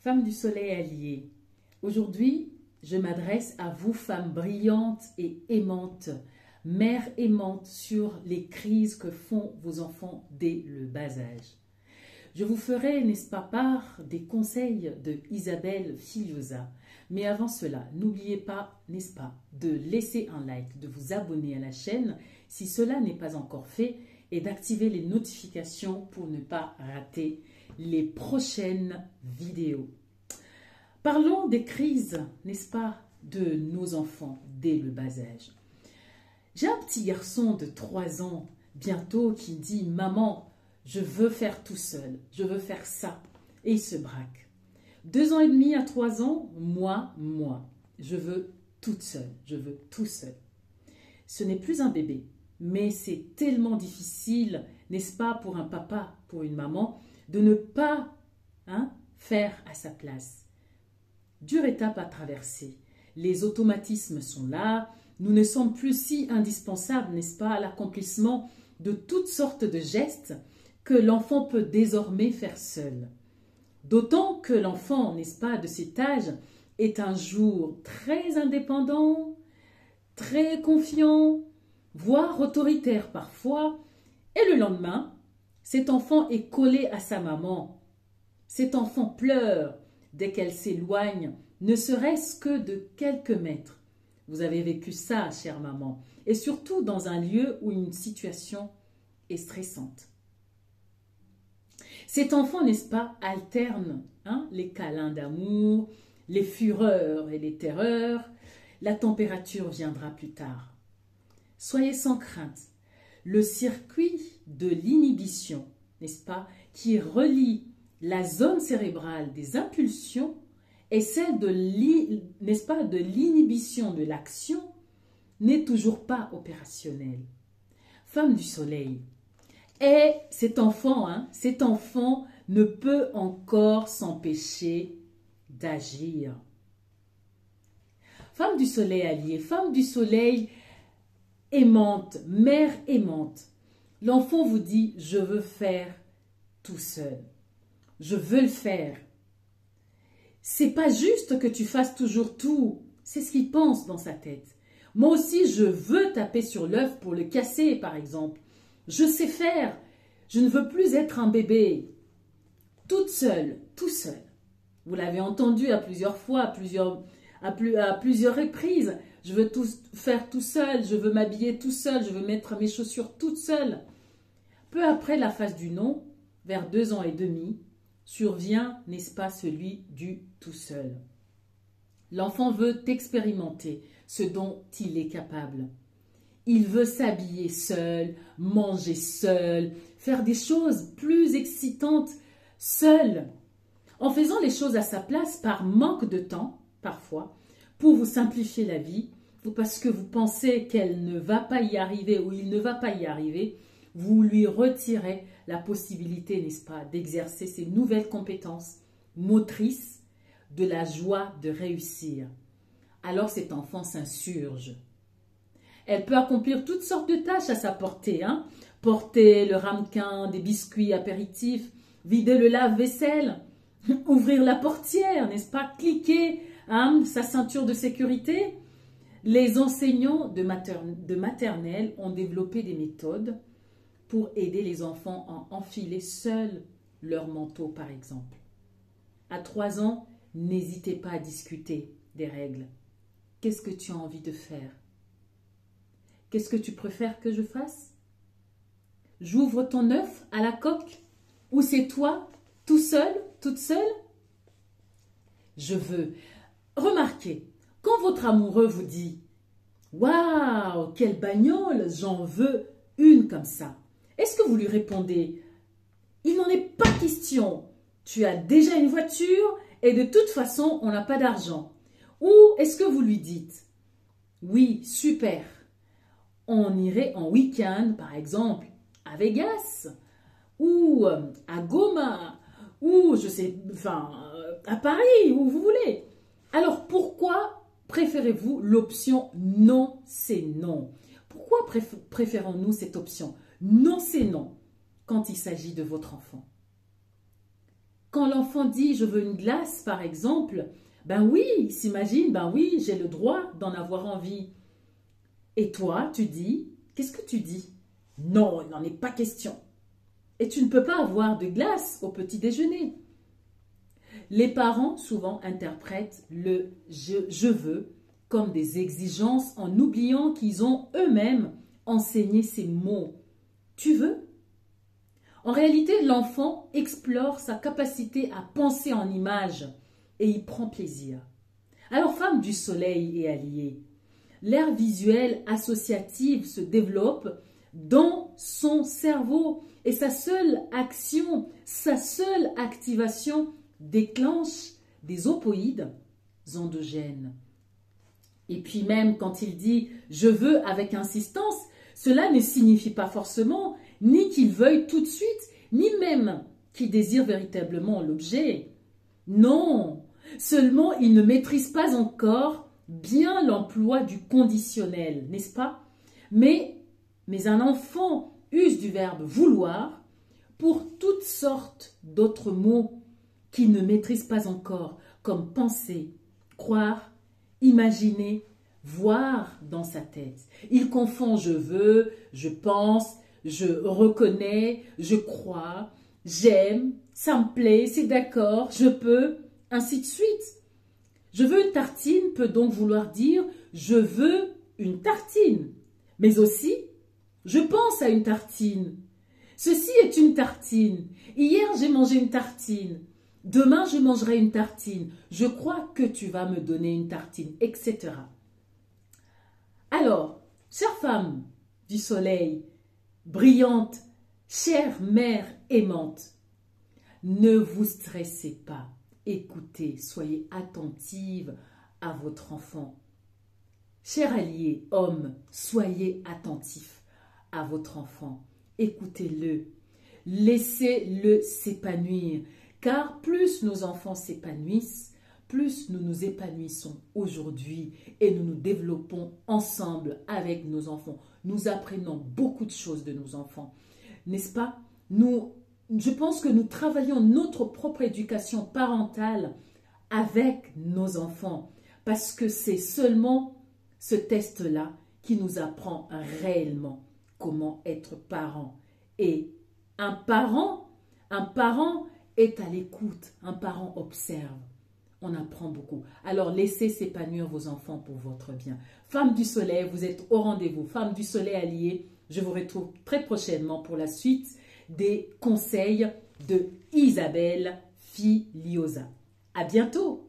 Femme du soleil alliée, aujourd'hui, je m'adresse à vous, femmes brillantes et aimantes, mères aimantes sur les crises que font vos enfants dès le bas âge. Je vous ferai, n'est-ce pas, part des conseils de Isabelle Filiosa. Mais avant cela, n'oubliez pas, n'est-ce pas, de laisser un like, de vous abonner à la chaîne si cela n'est pas encore fait et d'activer les notifications pour ne pas rater les prochaines vidéos. Parlons des crises, n'est-ce pas, de nos enfants dès le bas âge. J'ai un petit garçon de 3 ans bientôt qui me dit « Maman, je veux faire tout seul, je veux faire ça ». Et il se braque. 2 ans et demi à 3 ans, moi, je veux toute seule, je veux tout seul. Ce n'est plus un bébé, mais c'est tellement difficile, n'est-ce pas, pour un papa, pour une maman, de ne pas faire à sa place. Dure étape à traverser. Les automatismes sont là. Nous ne sommes plus si indispensables, n'est-ce pas, à l'accomplissement de toutes sortes de gestes que l'enfant peut désormais faire seul. D'autant que l'enfant, n'est-ce pas, de cet âge est un jour très indépendant, très confiant, voire autoritaire parfois. Et le lendemain, cet enfant est collé à sa maman. Cet enfant pleure dès qu'elle s'éloigne, ne serait-ce que de quelques mètres. Vous avez vécu ça, chère maman, et surtout dans un lieu où une situation est stressante. Cet enfant, n'est-ce pas, alterne les câlins d'amour, les fureurs et les terreurs. La température viendra plus tard. Soyez sans crainte. Le circuit de l'inhibition, n'est-ce pas, qui relie la zone cérébrale des impulsions et celle de l'inhibition de l'action n'est toujours pas opérationnelle. Femme du soleil. Et cet enfant ne peut encore s'empêcher d'agir. Femme du soleil alliée, femme du soleil aimante, mère aimante. L'enfant vous dit, je veux faire tout seul. Je veux le faire. C'est pas juste que tu fasses toujours tout. C'est ce qu'il pense dans sa tête. Moi aussi, je veux taper sur l'œuf pour le casser, par exemple. Je sais faire. Je ne veux plus être un bébé. Toute seule, tout seul. Vous l'avez entendu à plusieurs fois, à plusieurs reprises. Je veux tout faire tout seul. Je veux m'habiller tout seul. Je veux mettre mes chaussures toute seule. Peu après la phase du non, vers 2 ans et demi, survient, n'est-ce pas, celui du tout seul. L'enfant veut expérimenter ce dont il est capable. Il veut s'habiller seul, manger seul, faire des choses plus excitantes seul, en faisant les choses à sa place par manque de temps, parfois, pour vous simplifier la vie, ou parce que vous pensez qu'elle ne va pas y arriver ou il ne va pas y arriver, vous lui retirez la possibilité, n'est-ce pas, d'exercer ces nouvelles compétences motrices de la joie de réussir. Alors cet enfant s'insurge. Elle peut accomplir toutes sortes de tâches à sa portée. Porter le ramequin, des biscuits apéritifs, vider le lave-vaisselle, ouvrir la portière, n'est-ce pas, cliquer sa ceinture de sécurité. Les enseignants de maternelle ont développé des méthodes pour aider les enfants à enfiler seuls leur manteau, par exemple. À 3 ans, n'hésitez pas à discuter des règles. Qu'est-ce que tu as envie de faire? Qu'est-ce que tu préfères que je fasse? J'ouvre ton œuf à la coque? Ou c'est toi, tout seul, toute seule? Je veux. Remarquez, quand votre amoureux vous dit « Waouh, quelle bagnole, j'en veux une comme ça », est-ce que vous lui répondez « Il n'en est pas question, tu as déjà une voiture et de toute façon, on n'a pas d'argent ». Ou est-ce que vous lui dites « Oui, super, on irait en week-end, par exemple, à Vegas, ou à Goma, ou je sais, à Paris, où vous voulez ». Alors pourquoi préférez-vous l'option « non, c'est non » ? Pourquoi préférons-nous cette option ? Non, c'est non, quand il s'agit de votre enfant. Quand l'enfant dit « je veux une glace » par exemple, ben oui, il s'imagine, ben oui, j'ai le droit d'en avoir envie. Et toi, tu dis, qu'est-ce que tu dis? Non, il n'en est pas question. Et tu ne peux pas avoir de glace au petit déjeuner. Les parents souvent interprètent le je veux comme des exigences en oubliant qu'ils ont eux-mêmes enseigné ces mots. Tu veux? En réalité, l'enfant explore sa capacité à penser en images et y prend plaisir. Alors, femme du soleil et alliée, l'aire visuelle associative se développe dans son cerveau et sa seule action, sa seule activation déclenche des opoïdes endogènes. Et puis même quand il dit « je veux » avec insistance, cela ne signifie pas forcément ni qu'il veuille tout de suite, ni même qu'il désire véritablement l'objet. Non, seulement il ne maîtrise pas encore bien l'emploi du conditionnel, n'est-ce pas? Mais un enfant use du verbe « vouloir » pour toutes sortes d'autres mots qu'il ne maîtrise pas encore, comme penser, croire, imaginer, voir dans sa tête. Il confond « je veux »,« je pense »,« je reconnais »,« je crois »,« j'aime »,« ça me plaît »,« c'est d'accord »,« je peux », ainsi de suite. Je veux une tartine peut donc vouloir dire « je veux une tartine », mais aussi « je pense à une tartine ». Ceci est une tartine. Hier, j'ai mangé une tartine. Demain, je mangerai une tartine. Je crois que tu vas me donner une tartine, etc. Alors, chère femme du soleil, brillante, chère mère aimante, ne vous stressez pas. Écoutez, soyez attentive à votre enfant. Cher allié, homme, soyez attentif à votre enfant. Écoutez-le. Laissez-le s'épanouir. Car plus nos enfants s'épanouissent, plus nous nous épanouissons aujourd'hui et nous nous développons ensemble avec nos enfants. Nous apprenons beaucoup de choses de nos enfants. N'est-ce pas? Je pense que nous travaillons notre propre éducation parentale avec nos enfants parce que c'est seulement ce test-là qui nous apprend réellement comment être parent. Et un parent est à l'écoute, un parent observe. On apprend beaucoup. Alors, laissez s'épanouir vos enfants pour votre bien. Femme du soleil, vous êtes au rendez-vous. Femme du soleil alliée, je vous retrouve très prochainement pour la suite des conseils de Isabelle Filiosa. À bientôt!